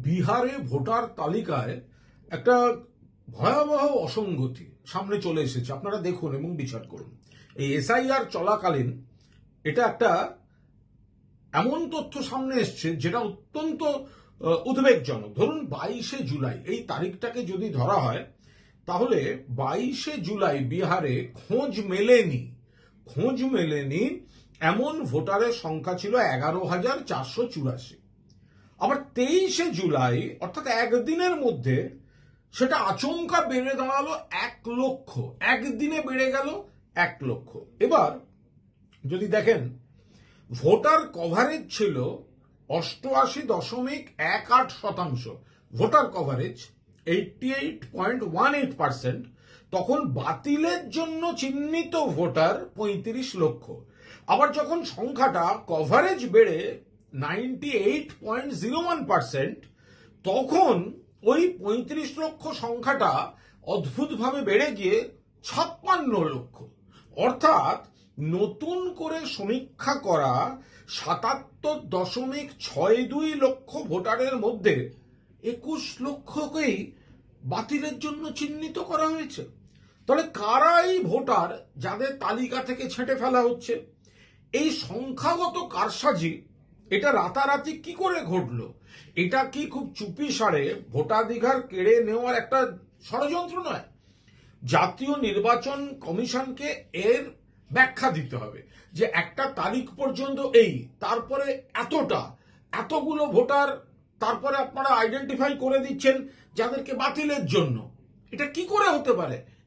বিহারে ভোটার তালিকায় একটা ভয়াবহ অসঙ্গতি সামনে চলে এসেছে। আপনারা দেখুন এবং বিচার করুন। এই এসআইআর চলাকালীন এটা একটা এমন তথ্য সামনে এসছে যেটা অত্যন্ত উদ্বেগজনক। ধরুন 22শে জুলাই এই তারিখটাকে যদি ধরা হয়, তাহলে 22শে জুলাই বিহারে খোঁজ মেলেনি এমন ভোটারের সংখ্যা ছিল 11,484। আবার 23শে জুলাই অর্থাৎ একদিনের মধ্যে সেটা আচমকা বেড়ে দাঁড়ালো 1,00,000। একদিনে বেড়ে গেল 1,00,000। এবার যদি দেখেন, ভোটার কভারেজ ছিল 88.18%। Voter coverage 88.18%। তখন বাতিলের জন্য চিহ্নিত ভোটার 35 লক্ষ। আবার যখন সংখ্যাটা কভারেজ বেড়ে 98.01%, তখন ওই 35 লক্ষ সংখ্যাটা অদ্ভুতভাবে বেড়ে গিয়ে 56 লক্ষ। অর্থাৎ নতুন করে সমীক্ষা করা 77.62 লক্ষ ভোটারের মধ্যে 21 লক্ষকেই বাতিলের জন্য চিহ্নিত করা হয়েছে। তাহলে কারা এই ভোটার যাদের তালিকা থেকে ছেঁটে ফেলা হচ্ছে? এই সংখ্যাগত কারসাজি এটা রাতারাতি কি করে ঘটলো? এটা কি খুব চুপি সারে ভোটাধিকার কেড়ে নেওয়ার একটা ষড়যন্ত্র নয়? জাতীয় নির্বাচন কমিশনকে এর ব্যাখ্যা দিতে হবে যে একটা তারিখ পর্যন্ত তারপরে এতগুলো ভোটার তারপরে আপনারা আইডেন্টিফাই করে দিচ্ছেন যাদেরকে বাতিলের জন্য। এটা কি করে হতে পারে?